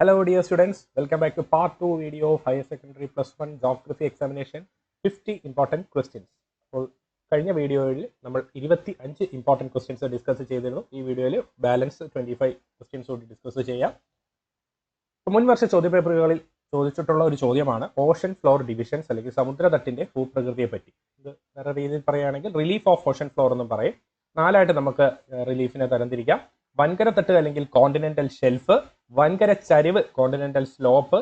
Hello dear students, welcome back to part 2 video of Higher Secondary Plus 1 Geography Examination 50 important questions. അപ്പോൾ കഴിഞ്ഞ വീഡിയോയിൽ നമ്മൾ 25 important questions discuss ചെയ്തിരുന്നു. ഈ വീഡിയോയിൽ ബാലൻസ് 25 ക്വസ്റ്റ്യൻസ് കൂടി ഡിസ്കസ് ചെയ്യാം. മുൻ വർഷ ചോദ്യപേപ്പറുകളിൽ ചോദിച്ചിട്ടുള്ള ഒരു ചോദ്യമാണ് ഓഷൻ ഫ്ലോർ ഡിവിഷൻസ് അല്ലെങ്കിൽ സമുദ്രതട്ടിന്റെ ഭൂപ്രകൃതിയെ പറ്റി. ഇത് വേറെ രീതിയിൽ പറയുകയാണെങ്കിൽ റിലീഫ് ഓഫ് ഓഷൻ ഫ്ലോർ എന്നും പറയും. നാലായിട്ട് നമുക്ക് റിലീഫിനെ തരംതിരിക്കാം. വൻകര തട്ട് അല്ലെങ്കിൽ കോണ്ടിനെന്റൽ ഷെൽഫ്, വൻകര ചരിവ് കോണ്ടിനെന്റൽ സ്ലോപ്പ്,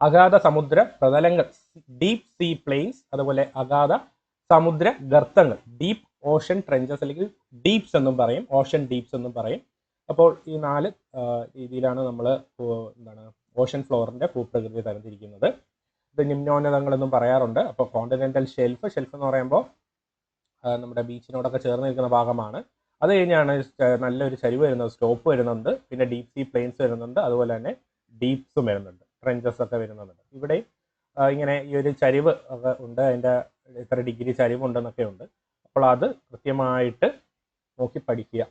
അഗാധ സമുദ്ര പ്രതലങ്ങൾ ഡീപ് സീ പ്ലെയിൻസ്, അതുപോലെ അഗാധ സമുദ്ര ഗർത്തങ്ങൾ ഡീപ്പ് ഓഷൻ ട്രെഞ്ചസ് അല്ലെങ്കിൽ ഡീപ്സ് എന്നും പറയും, ഓഷൻ ഡീപ്സ് എന്നും പറയും. അപ്പോൾ ഈ നാല് രീതിയിലാണ് നമ്മൾ ഓഷൻ ഫ്ലോറിന്റെ ഭൂപ്രകൃതി തരംതിരിക്കുന്നത്. ഇത് നിമ്നോന്നതങ്ങളെന്നും പറയാറുണ്ട്. അപ്പോൾ കോണ്ടിനെന്റൽ ഷെൽഫ് എന്ന് പറയുമ്പോൾ നമ്മുടെ ബീച്ചിനോടൊക്കെ ചേർന്ന് നിൽക്കുന്ന ഭാഗമാണ്. അത് കഴിഞ്ഞാണ് നല്ലൊരു ചരിവ് വരുന്നത്, സ്ലോപ്പ് വരുന്നുണ്ട്, പിന്നെ ഡീപ് സീ പ്ലെയിൻസ് വരുന്നുണ്ട്, അതുപോലെ തന്നെ ഡീപ്സും വരുന്നുണ്ട്, ട്രെഞ്ചസ് ഒക്കെ വരുന്നുണ്ട്. ഇവിടെ ഇങ്ങനെ ഈ ഒരു ചരിവ് ഒക്കെ ഉണ്ട്, അതിൻ്റെ എത്ര ഡിഗ്രി ചരിവുണ്ടെന്നൊക്കെ ഉണ്ട്. അപ്പോൾ അത് കൃത്യമായിട്ട് നോക്കി പഠിക്കുക.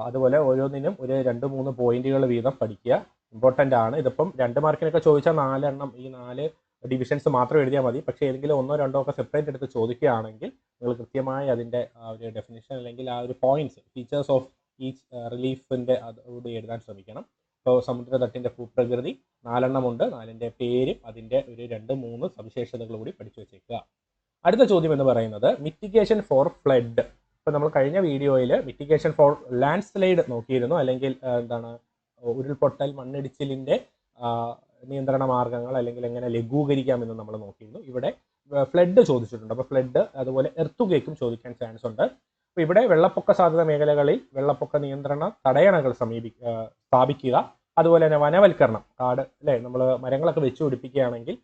അതുപോലെ ഓരോന്നിനും ഒരു 2-3 പോയിന്റുകൾ വീതം പഠിക്കുക, ഇമ്പോർട്ടൻ്റ് ആണ്. ഇതിപ്പം 2 മാർക്കിനൊക്കെ ചോദിച്ചാൽ 4 എണ്ണം ഈ 4 ഡിവിഷൻസ് മാത്രം എഴുതിയാൽ മതി. പക്ഷേ ഏതെങ്കിലും 1-2 ഒക്കെ സെപ്പറേറ്റ് എടുത്ത് ചോദിക്കുകയാണെങ്കിൽ നിങ്ങൾ കൃത്യമായി അതിൻ്റെ ഒരു ഡെഫിനിഷൻ അല്ലെങ്കിൽ ആ ഒരു പോയിന്റ്സ്, ഫീച്ചേഴ്സ് ഓഫ് ഈച്ച് റിലീഫിൻ്റെ അതുകൂടി എഴുതാൻ ശ്രമിക്കണം. ഇപ്പോൾ സമുദ്രതട്ടിൻ്റെ ഭൂപ്രകൃതി 4 എണ്ണമുണ്ട്, 4ൻ്റെ പേരും അതിൻ്റെ ഒരു 2-3 സവിശേഷതകൾ കൂടി പഠിച്ചു വെച്ചേക്കുക. അടുത്ത ചോദ്യം എന്ന് പറയുന്നത് മിറ്റിഗേഷൻ ഫോർ ഫ്ലഡ്. ഇപ്പോൾ നമ്മൾ കഴിഞ്ഞ വീഡിയോയിൽ മിറ്റിഗേഷൻ ഫോർ ലാൻഡ് സ്ലൈഡ് നോക്കിയിരുന്നു, അല്ലെങ്കിൽ ഉരുൾപൊട്ടൽ മണ്ണിടിച്ചിലിൻ്റെ നിയന്ത്രണ മാർഗങ്ങൾ അല്ലെങ്കിൽ എങ്ങനെ ലഘൂകരിക്കാമെന്ന് നമ്മൾ നോക്കിയിരുന്നു. ഇവിടെ ഫ്ലഡ് ചോദിച്ചിട്ടുണ്ട്. അപ്പോൾ ഫ്ലഡ് അതുപോലെ എർത്തുകേക്കും ചോദിക്കാൻ ചാൻസ് ഉണ്ട്. അപ്പോൾ ഇവിടെ വെള്ളപ്പൊക്ക സാധ്യത മേഖലകളിൽ വെള്ളപ്പൊക്ക നിയന്ത്രണ തടയണകൾ സ്ഥാപിക്കുക, അതുപോലെ തന്നെ വനവൽക്കരണം, കാട് അല്ലേ, നമ്മൾ മരങ്ങളൊക്കെ വെച്ച് പിടിപ്പിക്കുകയാണെങ്കിൽ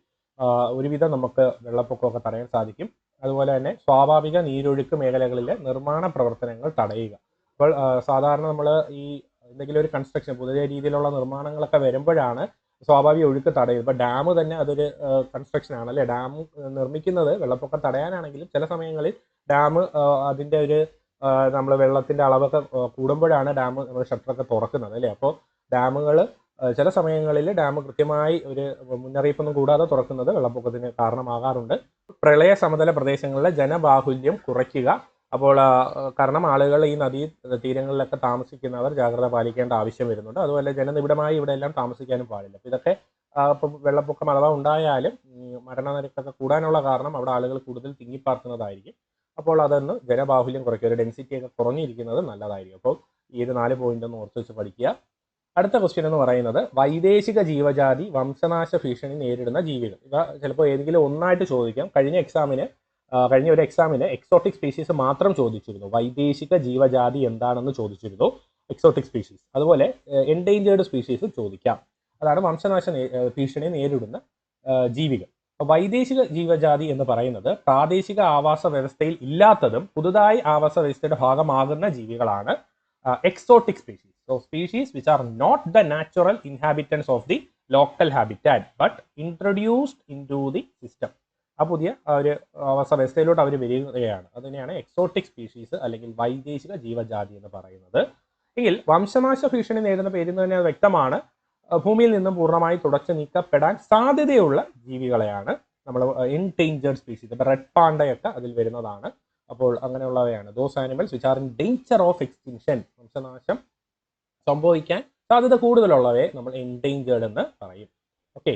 ഒരുവിധം നമുക്ക് വെള്ളപ്പൊക്കമൊക്കെ തടയാൻ സാധിക്കും. അതുപോലെ തന്നെ സ്വാഭാവിക നീരൊഴുക്ക് മേഖലകളിലെ നിർമ്മാണ പ്രവർത്തനങ്ങൾ തടയുക. അപ്പോൾ സാധാരണ നമ്മൾ ഈ എന്തെങ്കിലും ഒരു കൺസ്ട്രക്ഷൻ പുതിയ രീതിയിലുള്ള നിർമ്മാണങ്ങളൊക്കെ വരുമ്പോഴാണ് സ്വാഭാവിക ഒഴുക്ക് തടയുന്നത്. ഇപ്പോൾ ഡാം തന്നെ അതൊരു കൺസ്ട്രക്ഷൻ ആണ് അല്ലേ. ഡാം നിർമ്മിക്കുന്നത് വെള്ളപ്പൊക്കം തടയാനാണെങ്കിലും ചില സമയങ്ങളിൽ ഡാം അതിൻ്റെ ഒരു നമ്മൾ വെള്ളത്തിൻ്റെ അളവൊക്കെ കൂടുമ്പോഴാണ് ഡാം നമ്മൾ ഷട്ടറൊക്കെ തുറക്കുന്നത് അല്ലേ. അപ്പോൾ ഡാമുകൾ ചില സമയങ്ങളിൽ ഡാം കൃത്യമായി ഒരു മുന്നറിയിപ്പൊന്നും കൂടാതെ തുറക്കുന്നത് വെള്ളപ്പൊക്കത്തിന് കാരണമാകാറുണ്ട്. പ്രളയ സമതല പ്രദേശങ്ങളിലെ ജനബാഹുല്യം കുറയ്ക്കുക. അപ്പോൾ കാരണം ആളുകൾ ഈ നദീ തീരങ്ങളിലൊക്കെ താമസിക്കുന്നവർ ജാഗ്രത പാലിക്കേണ്ട ആവശ്യം വരുന്നുണ്ട്. അതുപോലെ ജനനിബിഡമായി ഇവിടെ എല്ലാം താമസിക്കാനും പാടില്ല. അപ്പോൾ ഇതൊക്കെ ഇപ്പം വെള്ളപ്പൊക്കം അഥവാ ഉണ്ടായാലും മരണനിരക്കൊക്കെ കൂടാനുള്ള കാരണം അവിടെ ആളുകൾ കൂടുതൽ തിങ്ങിപ്പാർക്കുന്നതായിരിക്കും. അപ്പോൾ അതൊന്ന് ജനബാഹുല്യം കുറയ്ക്കുക, ഒരു ഡെൻസിറ്റി ഒക്കെ കുറഞ്ഞിരിക്കുന്നത് നല്ലതായിരിക്കും. അപ്പോൾ ഈ ഒരു 4 പോയിന്റ് ഒന്ന് ഓർത്ത് വെച്ച് പഠിക്കുക. അടുത്ത ക്വസ്റ്റ്യൻ എന്ന് പറയുന്നത് വൈദേശിക ജീവജാതി വംശനാശ ഭീഷണി നേരിടുന്ന ജീവികൾ. ഇവ ചിലപ്പോൾ ഏതെങ്കിലും ഒന്നായിട്ട് ചോദിക്കാം. കഴിഞ്ഞ ഒരു എക്സാമിന് എക്സോട്ടിക് സ്പീഷീസ് മാത്രം ചോദിച്ചിരുന്നു. വൈദേശിക ജീവജാതി എന്താണെന്ന് ചോദിച്ചിരുന്നു, എക്സോട്ടിക് സ്പീഷീസ്. അതുപോലെ എൻഡേഞ്ചേർഡ് സ്പീഷീസ് ചോദിക്കാം. അതാണ് വംശനാശ ഭീഷണി നേരിടുന്ന ജീവികൾ. വൈദേശിക ജീവജാതി എന്ന് പറയുന്നത് പ്രാദേശിക ആവാസ വ്യവസ്ഥയിൽ ഇല്ലാത്തതും പുതുതായി ആവാസ വ്യവസ്ഥയുടെ ഭാഗമാകുന്ന ജീവികളാണ് exotic species. So species which are not the natural inhabitants of the local habitat but introduced into the system. ആ പുതിയ ഒരു ആവാസ വ്യവസ്ഥയിലോട്ട് അവർ വരികയാണ്. അതിനെയാണ് എക്സോട്ടിക് സ്പീഷീസ് അല്ലെങ്കിൽ വൈദേശിക ജീവജാതി എന്ന് പറയുന്നത്. എങ്കിൽ വംശനാശ ഭീഷണി നേരിടുന്ന പേരിൽ നിന്ന് തന്നെ വ്യക്തമാണ്, ഭൂമിയിൽ നിന്നും പൂർണ്ണമായി തുടച്ചു നീക്കപ്പെടാൻ സാധ്യതയുള്ള ജീവികളെയാണ് നമ്മൾ എൻഡേഞ്ചേർഡ് സ്പീഷീസ്. ഇപ്പോൾ റെഡ് പാണ്ടയൊക്കെ അതിൽ വരുന്നതാണ്. അപ്പോൾ അങ്ങനെയുള്ളവയാണ് those animals which are in danger of extinction. വംശനാശം സംഭവിക്കാൻ സാധ്യത കൂടുതലുള്ളവയെ നമ്മൾ എൻഡേഞ്ചേർഡ് എന്ന് പറയും. ഓക്കെ,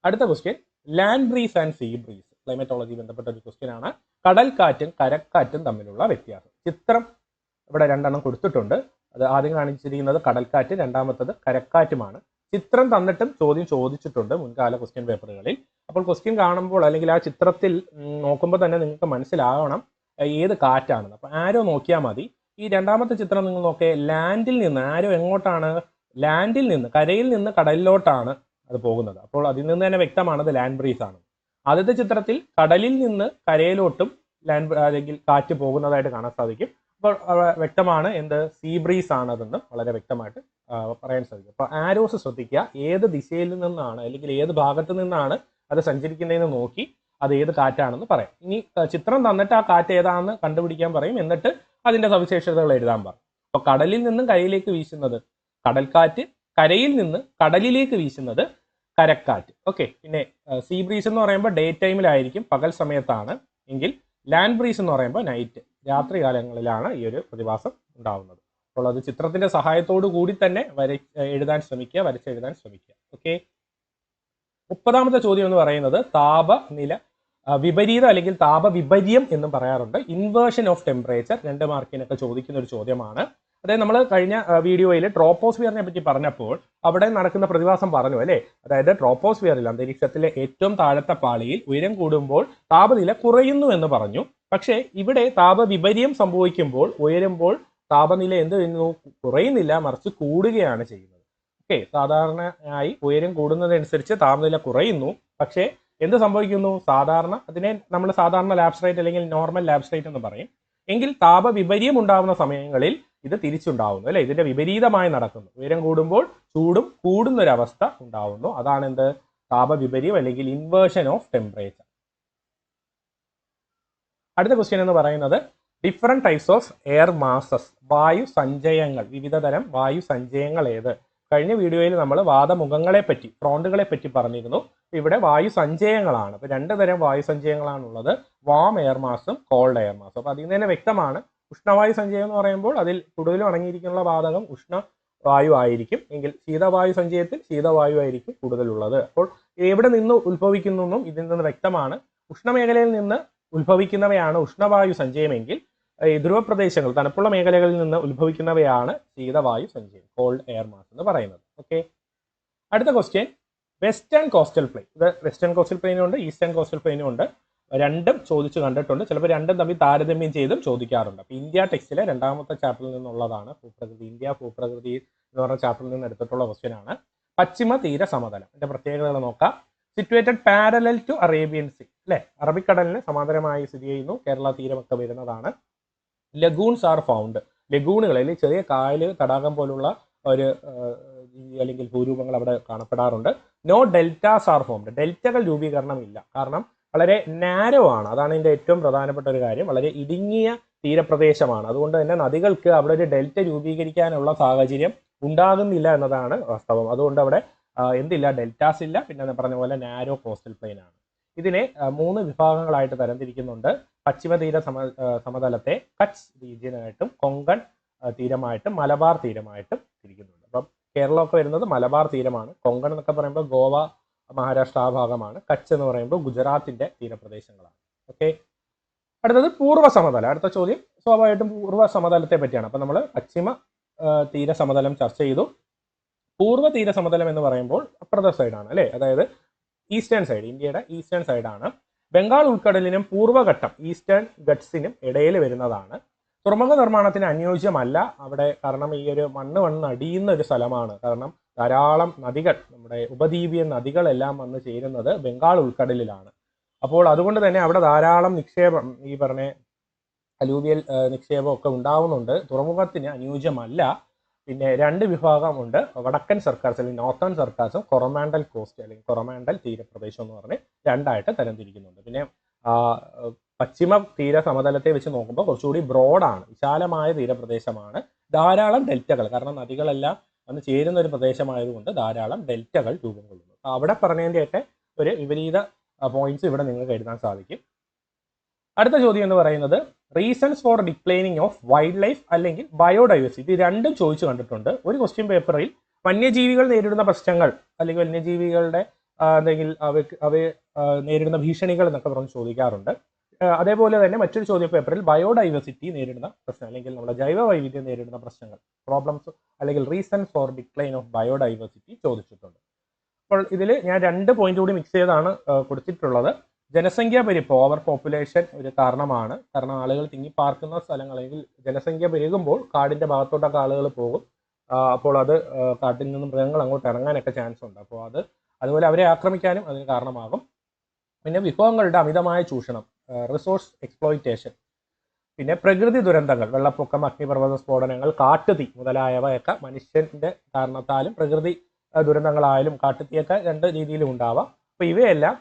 അടുത്ത question land breeze and see breeze. Climatology ബന്ധപ്പെട്ട ഒരു ക്വസ്റ്റ്യൻ ആണ്. കടൽക്കാറ്റും കരക്കാറ്റും തമ്മിലുള്ള വ്യത്യാസം. ചിത്രം ഇവിടെ 2 എണ്ണം കൊടുത്തിട്ടുണ്ട്. അത് ആദ്യം കാണിച്ചിരിക്കുന്നത് കടൽക്കാറ്റ്, രണ്ടാമത്തത് കരക്കാറ്റുമാണ്. ചിത്രം തന്നിട്ടും ചോദ്യം ചോദിച്ചിട്ടുണ്ട് മുൻകാല ക്വസ്റ്റ്യൻ പേപ്പറുകളിൽ. അപ്പോൾ ക്വസ്റ്റ്യൻ കാണുമ്പോൾ അല്ലെങ്കിൽ ആ ചിത്രത്തിൽ നോക്കുമ്പോൾ തന്നെ നിങ്ങൾക്ക് മനസ്സിലാവണം ഏത് കാറ്റാണെന്ന്. അപ്പോൾ ആരോ നോക്കിയാൽ മതി. ഈ രണ്ടാമത്തെ ചിത്രം നിങ്ങൾ നോക്കിയേ, ലാൻഡിൽ നിന്ന് ആരോ എങ്ങോട്ടാണ്, ലാൻഡിൽ നിന്ന് കരയിൽ നിന്ന് കടലിലോട്ടാണ് അത് പോകുന്നത്. അപ്പോൾ അതിൽ നിന്ന് തന്നെ വ്യക്തമാണ് അത് ലാൻഡ് ബ്രീസ് ആണ്. ആദ്യത്തെ ചിത്രത്തിൽ കടലിൽ നിന്ന് കരയിലോട്ടും അല്ലെങ്കിൽ കാറ്റ് പോകുന്നതായിട്ട് കാണാൻ സാധിക്കും. അപ്പോൾ വ്യക്തമാണ് എന്ത് സീ ബ്രീസ് ആണ് അതെന്ന് വളരെ വ്യക്തമായിട്ട് പറയാൻ സാധിക്കും. അപ്പോൾ ആരോസ് ശ്രദ്ധിക്കുക, ഏത് ദിശയിൽ നിന്നാണ് അല്ലെങ്കിൽ ഏത് ഭാഗത്ത് നിന്നാണ് അത് സഞ്ചരിക്കുന്നതെന്ന് നോക്കി അത് ഏത് കാറ്റാണെന്ന് പറയാം. ഇനി ചിത്രം തന്നിട്ട് ആ കാറ്റ് ഏതാണെന്ന് കണ്ടുപിടിക്കാൻ പറയും, എന്നിട്ട് അതിന്റെ സവിശേഷതകൾ എഴുതാൻ പറയും. അപ്പോൾ കടലിൽ നിന്നും കരയിലേക്ക് വീശുന്നത് കടൽക്കാറ്റ്, കരയിൽ നിന്ന് കടലിലേക്ക് വീശുന്നത് കരക്കാറ്റ്. ഓക്കെ, പിന്നെ സീ ബ്രീസ് എന്ന് പറയുമ്പോൾ ഡേ ടൈമിലായിരിക്കും, പകൽ സമയത്താണ്. എങ്കിൽ ലാൻഡ് ബ്രീസ് എന്ന് പറയുമ്പോൾ നൈറ്റ്, രാത്രി കാലങ്ങളിലാണ് ഈ ഒരു പ്രതിഭാസം ഉണ്ടാവുന്നത്. അപ്പോൾ അത് ചിത്രത്തിന്റെ സഹായത്തോടു കൂടി തന്നെ എഴുതാൻ ശ്രമിക്കുക, വരച്ചെഴുതാൻ ശ്രമിക്കുക. ഓക്കെ, 30ാമത്തെ ചോദ്യം എന്ന് പറയുന്നത് താപനില വിപരീതം അല്ലെങ്കിൽ താപവിപര്യം എന്നും പറയാറുണ്ട്. ഇൻവേർഷൻ ഓഫ് ടെമ്പറേച്ചർ 2 മാർക്കിനൊക്കെ ചോദിക്കുന്ന ഒരു ചോദ്യമാണ്. അതായത് നമ്മൾ കഴിഞ്ഞ വീഡിയോയിൽ ട്രോപ്പോസ്ഫിയറിനെ പറ്റി പറഞ്ഞപ്പോൾ അവിടെ നടക്കുന്ന പ്രതിഭാസം പറഞ്ഞു അല്ലേ. അതായത് ട്രോപ്പോസ്ഫിയറിൽ, അന്തരീക്ഷത്തിലെ ഏറ്റവും താഴത്തെ പാളിയിൽ ഉയരം കൂടുമ്പോൾ താപനില കുറയുന്നു എന്ന് പറഞ്ഞു. പക്ഷേ ഇവിടെ താപവിപര്യം സംഭവിക്കുമ്പോൾ, ഉയരുമ്പോൾ താപനില എന്ത് ചെയ്യുന്നു? കുറയുന്നില്ല, മറിച്ച് കൂടുകയാണ് ചെയ്യുന്നത്. ഓക്കെ, സാധാരണയായി ഉയരം കൂടുന്നതനുസരിച്ച് താപനില കുറയുന്നു. പക്ഷേ എന്ത് സംഭവിക്കുന്നു? അതിനെ നമ്മൾ സാധാരണ ലാബ്സ് റേറ്റ് അല്ലെങ്കിൽ നോർമൽ ലാബ്സ് റേറ്റ് എന്ന് പറയും. എങ്കിൽ താപവിപര്യം ഉണ്ടാകുന്ന സമയങ്ങളിൽ ഇത് തിരിച്ചുണ്ടാവുന്നു അല്ലെ. ഇതിന്റെ വിപരീതമായി നടക്കുന്നു. ഉയരം കൂടുമ്പോൾ ചൂടും കൂടുന്നൊരവസ്ഥ ഉണ്ടാവുന്നു. അതാണ് എന്ത്? താപവിപര്യം അല്ലെങ്കിൽ ഇൻവേർഷൻ ഓഫ് ടെമ്പറേച്ചർ. അടുത്ത ക്വസ്റ്റ്യൻ എന്ന് പറയുന്നത് different types of air masses, വായു സഞ്ചയങ്ങൾ, വിവിധ തരം വായു സഞ്ചയങ്ങൾ ഏത്? കഴിഞ്ഞ വീഡിയോയിൽ നമ്മൾ വാതമുഖങ്ങളെ പറ്റി, ഫ്രോണ്ടുകളെ പറ്റി പറഞ്ഞിരുന്നു. ഇവിടെ വായു സഞ്ചയങ്ങളാണ്. അപ്പൊ 2 തരം വായു സഞ്ചയങ്ങളാണുള്ളത്, വാം എയർ മാസും കോൾഡ് എയർ മാസും. അപ്പൊ അതിൽ നിന്ന് തന്നെ വ്യക്തമാണ്, ഉഷ്ണവായു സഞ്ചയം എന്ന് പറയുമ്പോൾ അതിൽ കൂടുതലും അടങ്ങിയിരിക്കുന്ന വാതകം ഉഷ്ണവായു ആയിരിക്കും. എങ്കിൽ ശീതവായു സഞ്ചയത്തിൽ ശീതവായു ആയിരിക്കും കൂടുതലുള്ളത്. അപ്പോൾ എവിടെ നിന്ന് ഉത്ഭവിക്കുന്നു ഇതിൽ നിന്ന് വ്യക്തമാണ്. ഉഷ്ണമേഖലയിൽ നിന്ന് ഉത്ഭവിക്കുന്നവയാണ് ഉഷ്ണവായു സഞ്ചയമെങ്കിൽ ധ്രുവപ്രദേശങ്ങൾ, തണുപ്പുള്ള മേഖലകളിൽ നിന്ന് ഉത്ഭവിക്കുന്നവയാണ് ശീതവായു സഞ്ചയം, കോൾഡ് എയർ മാസ് എന്ന് പറയുന്നത്. ഓക്കെ, അടുത്ത ക്വസ്റ്റ്യൻ വെസ്റ്റേൺ കോസ്റ്റൽ പ്ലെയിൻ. ഇത് വെസ്റ്റേൺ കോസ്റ്റൽ പ്ലെയിനും ഉണ്ട്, ഈസ്റ്റേൺ കോസ്റ്റൽ പ്ലെയിനും ഉണ്ട്. രണ്ടും ചോദിച്ചു കണ്ടിട്ടുണ്ട്. ചിലപ്പോൾ രണ്ടും തമ്മിൽ താരതമ്യം ചെയ്തും ചോദിക്കാറുണ്ട്. അപ്പോൾ ഇന്ത്യ ടെക്സ്റ്റിലെ 2ാമത്തെ ചാപ്റ്ററിൽ നിന്നുള്ളതാണ്. ഭൂപ്രകൃതി, ഇന്ത്യ ഭൂപ്രകൃതി എന്ന് പറഞ്ഞ ചാപ്റ്ററിൽ നിന്ന് എടുത്തിട്ടുള്ള ക്വസ്റ്റ്യൻ ആണ്. പശ്ചിമ തീര സമതലം, ഇതിന്റെ പ്രത്യേകതകൾ നോക്കാം. Situated parallel to Arabian sea അല്ലെ, അറബിക്കടലിന് സമാന്തരമായി സ്ഥിതി ചെയ്യുന്നു. കേരള തീരമൊക്കെ വരുന്നതാണ്. ലഗൂൺസ് ആർ ഫൗണ്ട്, ലഗൂണുകളിൽ ചെറിയ കായൽ, തടാകം പോലുള്ള ഒരു അല്ലെങ്കിൽ ഭൂരൂപങ്ങൾ അവിടെ കാണപ്പെടാറുണ്ട്. നോ ഡെൽറ്റാസ് ആർ ഫോംഡ്, ഡെൽറ്റകൾ രൂപീകരണം ഇല്ല. കാരണം വളരെ നാരോ ആണ്, അതാണ് ഇതിന്റെ ഏറ്റവും പ്രധാനപ്പെട്ട ഒരു കാര്യം. വളരെ ഇടുങ്ങിയ തീരപ്രദേശമാണ്. അതുകൊണ്ട് തന്നെ നദികൾക്ക് അവിടെ ഒരു ഡെൽറ്റ രൂപീകരിക്കാനുള്ള സാഹചര്യം ഉണ്ടാകുന്നില്ല എന്നതാണ് വാസ്തവം. അതുകൊണ്ട് അവിടെ എന്തില്ല? ഡെൽറ്റാസ് ഇല്ല. പിന്നെ പറഞ്ഞ പോലെ നാരോ കോസ്റ്റൽ പ്ലെയിൻ ആണ്. ഇതിനെ 3 വിഭാഗങ്ങളായിട്ട് തരംതിരിക്കുന്നുണ്ട്. പശ്ചിമ തീര സമതലത്തെ കച്ച് റീജിയനായിട്ടും കൊങ്കൺ തീരമായിട്ടും മലബാർ തീരമായിട്ടും തിരിക്കുന്നുണ്ട്. അപ്പം കേരളമൊക്കെ വരുന്നത് മലബാർ തീരമാണ്. കൊങ്കൺ എന്നൊക്കെ പറയുമ്പോൾ ഗോവ, മഹാരാഷ്ട്ര ആ ഭാഗമാണ്. കച്ച് എന്ന് പറയുമ്പോൾ ഗുജറാത്തിന്റെ തീരപ്രദേശങ്ങളാണ്. ഓക്കെ, അടുത്തത് പൂർവ്വ സമതലം. അടുത്ത ചോദ്യം സ്വാഭാവികമായിട്ടും പൂർവ്വ സമതലത്തെ പറ്റിയാണ്. അപ്പം നമ്മൾ പശ്ചിമ തീര സമതലം ചർച്ച ചെയ്തു. പൂർവ്വ തീര സമതലം എന്ന് പറയുമ്പോൾ അപ്പുറത്തെ സൈഡാണ് അല്ലേ, അതായത് ഈസ്റ്റേൺ സൈഡ്, ഇന്ത്യയുടെ ഈസ്റ്റേൺ സൈഡാണ്. ബംഗാൾ ഉൾക്കടലിനും പൂർവ്വഘട്ടം ഈസ്റ്റേൺ ഗട്ട്സിനും ഇടയിൽ വരുന്നതാണ്. തുറമുഖ നിർമ്മാണത്തിന് അനുയോജ്യമല്ല അവിടെ, കാരണം ഈ ഒരു മണ്ണ് അടിയുന്ന ഒരു സ്ഥലമാണ്. കാരണം ധാരാളം നദികൾ, നമ്മുടെ ഉപദ്വീപീയ നദികളെല്ലാം വന്ന് ചേരുന്നത് ബംഗാൾ ഉൾക്കടലിലാണ്. അപ്പോൾ അതുകൊണ്ട് തന്നെ അവിടെ ധാരാളം നിക്ഷേപം, ഈ പറഞ്ഞ അലൂവിയൽ നിക്ഷേപം ഒക്കെ ഉണ്ടാവുന്നുണ്ട്. തുറമുഖത്തിന് അനുയോജ്യമല്ല. പിന്നെ 2 വിഭാഗമുണ്ട്, വടക്കൻ സർക്കാർസ് അല്ലെങ്കിൽ നോർത്തേൺ സർക്കാർസും കൊറമാൻഡൽ കോസ്റ്റ് അല്ലെങ്കിൽ കൊറമാൻഡൽ തീരപ്രദേശം എന്ന് പറഞ്ഞ് 2ആയിട്ട് തരംതിരിക്കുന്നുണ്ട്. പിന്നെ പശ്ചിമ തീര സമതലത്തെ വെച്ച് നോക്കുമ്പോൾ കുറച്ചുകൂടി ബ്രോഡാണ്, വിശാലമായ തീരപ്രദേശമാണ്. ധാരാളം ഡെൽറ്റകൾ, കാരണം നദികളെല്ലാം വന്ന് ചേരുന്ന ഒരു പ്രദേശമായതുകൊണ്ട് ധാരാളം ഡെൽറ്റകൾ രൂപം കൊള്ളുന്നു. അവിടെ പറഞ്ഞതിൻ്റെയൊക്കെ ഒരു വിപരീത പോയിന്റ്സ് ഇവിടെ നിങ്ങൾക്ക് എഴുതാൻ സാധിക്കും. അടുത്ത ചോദ്യം എന്ന് പറയുന്നത് reasons for declining of wild life അല്ലെങ്കിൽ ബയോഡൈവേഴ്സിറ്റി. ഇത് രണ്ടും ചോദിച്ചു കണ്ടിട്ടുണ്ട്. ഒരു ക്വസ്റ്റ്യൻ പേപ്പറിൽ വന്യജീവികൾ നേരിടുന്ന പ്രശ്നങ്ങൾ അല്ലെങ്കിൽ വന്യജീവികളുടെ അല്ലെങ്കിൽ അവ നേരിടുന്ന ഭീഷണികൾ എന്നൊക്കെ പറഞ്ഞ് ചോദിക്കാറുണ്ട്. അതേപോലെ തന്നെ മറ്റൊരു ചോദ്യ പേപ്പറിൽ ബയോഡൈവേഴ്സിറ്റി നേരിടുന്ന പ്രശ്നം അല്ലെങ്കിൽ നമ്മുടെ ജൈവ വൈവിധ്യം നേരിടുന്ന പ്രശ്നങ്ങൾ, പ്രോബ്ലംസ് അല്ലെങ്കിൽ reason for decline of biodiversity ചോദിച്ചിട്ടുണ്ട്. അപ്പോൾ ഇതിൽ ഞാൻ 2 പോയിന്റ് കൂടി മിക്സ് ചെയ്താണ് കൊടുത്തിട്ടുള്ളത്. ജനസംഖ്യ പെരുപ്പം, ഓവർ പോപ്പുലേഷൻ ഒരു കാരണമാണ്. കാരണം ആളുകൾ തിങ്ങിപ്പാർക്കുന്ന സ്ഥലങ്ങൾ അല്ലെങ്കിൽ ജനസംഖ്യ പെരുകുമ്പോൾ കാടിന്റെ ഭാഗത്തോട്ടൊക്കെ ആളുകൾ പോകും. അപ്പോൾ അത് കാട്ടിൽ നിന്നും മൃഗങ്ങൾ അങ്ങോട്ട് ഇറങ്ങാനൊക്കെ ചാൻസ് ഉണ്ട്. അപ്പോൾ അതുപോലെ അവരെ ആക്രമിക്കാനും അതിന് കാരണമാകും. പിന്നെ വിഭവങ്ങളുടെ അമിതമായ ചൂഷണം, റിസോഴ്സ് എക്സ്പ്ലോയിറ്റേഷൻ. പിന്നെ പ്രകൃതി ദുരന്തങ്ങൾ, വെള്ളപ്പൊക്കം, അഗ്നിപർവ്വത സ്ഫോടനങ്ങൾ, കാട്ടുതീ മുതലായവയൊക്കെ മനുഷ്യന്റെ കാരണത്താലും പ്രകൃതി ദുരന്തങ്ങളായാലും കാട്ടുതീയൊക്കെ 2 രീതിയിലും ഉണ്ടാവാം. അപ്പോൾ ഇവയെല്ലാം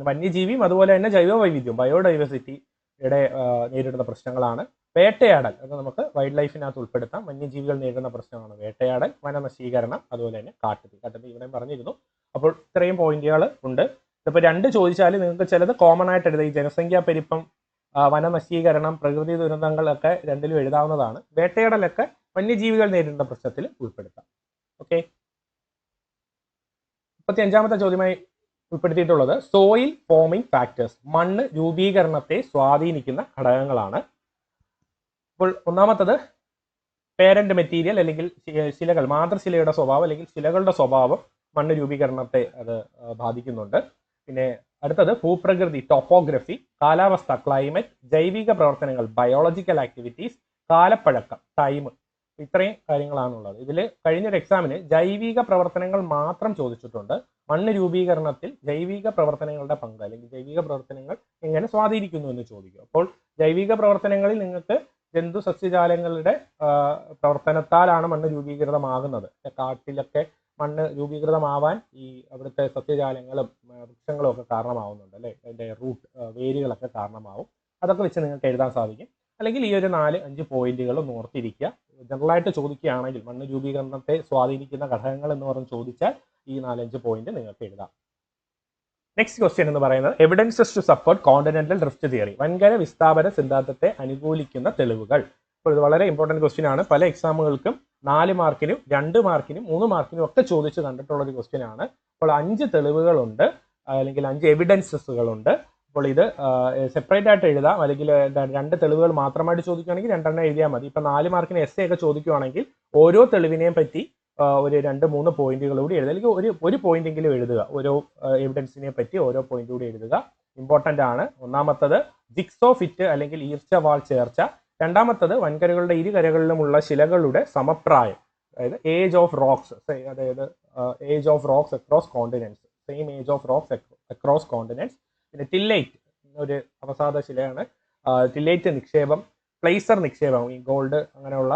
വന്യജീവിയും അതുപോലെ തന്നെ ജൈവ വൈവിധ്യവും ബയോഡൈവേഴ്സിറ്റിയുടെ നേരിടുന്ന പ്രശ്നങ്ങളാണ്. വേട്ടയാടൽ അത് നമുക്ക് വൈൽഡ് ലൈഫിനകത്ത് ഉൾപ്പെടുത്താം. വന്യജീവികൾ നേരിടുന്ന പ്രശ്നമാണ് വേട്ടയാടൽ, വനനശീകരണം, അതുപോലെ തന്നെ കാട്ടുതീ. കാട്ടുതീ ഇവിടെയും പറഞ്ഞിരുന്നു. അപ്പോൾ ഇത്രയും പോയിന്റുകൾ ഉണ്ട്. ഇതിപ്പോൾ 2 ചോദിച്ചാൽ നിങ്ങൾക്ക് ചിലത് കോമൺ ആയിട്ട് എഴുതാം. ഈ ജനസംഖ്യാ പെരുപ്പം, വനനശീകരണം, പ്രകൃതി ദുരന്തങ്ങളൊക്കെ രണ്ടിലും എഴുതാവുന്നതാണ്. വേട്ടയാടലൊക്കെ വന്യജീവികൾ നേരിടുന്ന പ്രശ്നത്തിൽ ഉൾപ്പെടുത്താം. ഓക്കെ, 35ാമത്തെ ചോദ്യമായി ഉൾപ്പെടുത്തിയിട്ടുള്ളത് സോയിൽ ഫോമിംഗ് ഫാക്ടേഴ്സ്, മണ്ണ് രൂപീകരണത്തെ സ്വാധീനിക്കുന്ന ഘടകങ്ങളാണ്. അപ്പോൾ ഒന്നാമത്തത് പേരന്റ് മെറ്റീരിയൽ അല്ലെങ്കിൽ ശിലകൾ, മാതൃശിലയുടെ സ്വഭാവം അല്ലെങ്കിൽ ശിലകളുടെ സ്വഭാവം മണ്ണ് രൂപീകരണത്തെ അത് ബാധിക്കുന്നുണ്ട്. പിന്നെ അടുത്തത് ഭൂപ്രകൃതി ടോപ്പോഗ്രഫി, കാലാവസ്ഥ ക്ലൈമറ്റ്, ജൈവിക പ്രവർത്തനങ്ങൾ ബയോളജിക്കൽ ആക്ടിവിറ്റീസ്, കാലപ്പഴക്കം ടൈം. ഇത്രയും കാര്യങ്ങളാണുള്ളത്. ഇതിൽ കഴിഞ്ഞൊരു എക്സാമിന് ജൈവിക പ്രവർത്തനങ്ങൾ മാത്രം ചോദിച്ചിട്ടുണ്ട്. മണ്ണ് രൂപീകരണത്തിൽ ജൈവിക പ്രവർത്തനങ്ങളുടെ പങ്ക് അല്ലെങ്കിൽ ജൈവിക പ്രവർത്തനങ്ങൾ എങ്ങനെ സ്വാധീനിക്കുന്നു എന്ന് ചോദിക്കും. അപ്പോൾ ജൈവിക പ്രവർത്തനങ്ങളിൽ നിങ്ങൾക്ക് ജന്തു സസ്യജാലങ്ങളുടെ പ്രവർത്തനത്താലാണ് മണ്ണ് രൂപീകൃതമാകുന്നത്. കാട്ടിലൊക്കെ മണ്ണ് രൂപീകൃതമാവാൻ ഈ അവിടുത്തെ സസ്യജാലങ്ങളും വൃക്ഷങ്ങളും ഒക്കെ കാരണമാവുന്നുണ്ട് അല്ലേ. അതിൻ്റെ റൂട്ട് വേരുകളൊക്കെ കാരണമാവും. അതൊക്കെ വെച്ച് നിങ്ങൾക്ക് എഴുതാൻ സാധിക്കും. അല്ലെങ്കിൽ ഈ ഒരു 4-5 പോയിന്റുകൾ ഒന്ന് ഓർത്തിരിക്കുക. ജനറലായിട്ട് ചോദിക്കുകയാണെങ്കിൽ മണ്ണ് രൂപീകരണത്തെ സ്വാധീനിക്കുന്ന ഘടകങ്ങൾ എന്ന് പറഞ്ഞ് ചോദിച്ചാൽ ഈ 4-5 പോയിന്റ് നിങ്ങൾക്ക് എഴുതാം. നെക്സ്റ്റ് ക്വസ്റ്റ്യൻ എന്ന് പറയുന്നത് evidences to support continental drift theory, വൻകര വിസ്ഥാപന സിദ്ധാന്തത്തെ അനുകൂലിക്കുന്ന തെളിവുകൾ. അപ്പോൾ ഇത് വളരെ ഇമ്പോർട്ടൻറ്റ് ക്വസ്റ്റ്യൻ ആണ്. പല എക്സാമുകൾക്കും 4 മാർക്കിനും 2 മാർക്കിനും 3 മാർക്കിനും ഒക്കെ ചോദിച്ച് കണ്ടിട്ടുള്ള ഒരു ക്വസ്റ്റ്യൻ ആണ്. അപ്പോൾ 5 തെളിവുകളുണ്ട് അല്ലെങ്കിൽ 5 എവിഡൻസസുകളുണ്ട്. അപ്പോൾ ഇത് സെപ്പറേറ്റ് ആയിട്ട് എഴുതാം, അല്ലെങ്കിൽ 2 തെളിവുകൾ മാത്രമായിട്ട് ചോദിക്കുകയാണെങ്കിൽ 2 എഴുതിയാൽ മതി. ഇപ്പം 4 മാർക്കിന് എസ്സേ ഒക്കെ ചോദിക്കുകയാണെങ്കിൽ ഓരോ തെളിവിനെയും പറ്റി ഒരു 2-3 പോയിന്റുകൾ കൂടി എഴുതുക, അല്ലെങ്കിൽ ഒരു പോയിന്റെങ്കിലും എഴുതുക. ഓരോ എവിഡൻസിനെ പറ്റി ഓരോ പോയിന്റ് കൂടി എഴുതുക, ഇമ്പോർട്ടൻ്റ് ആണ്. ഒന്നാമത്തത് ജിക്സോ ഫിറ്റ് അല്ലെങ്കിൽ ഈർച്ച വാൾ ചേർച്ച. രണ്ടാമത്തത് വൻകരകളുടെ ഇരുകരകളിലുമുള്ള ശിലകളുടെ സമപ്രായം, അതായത് ഏജ് ഓഫ് റോക്സ്, അതായത് age of rocks across continents, same age of rocks across continents. പിന്നെ ടില്ലൈറ്റ് ഒരു അവസാദ ശിലയാണ്. ടില്ലൈറ്റ് നിക്ഷേപം, പ്ലേസർ നിക്ഷേപം, ഈ ഗോൾഡ് അങ്ങനെയുള്ള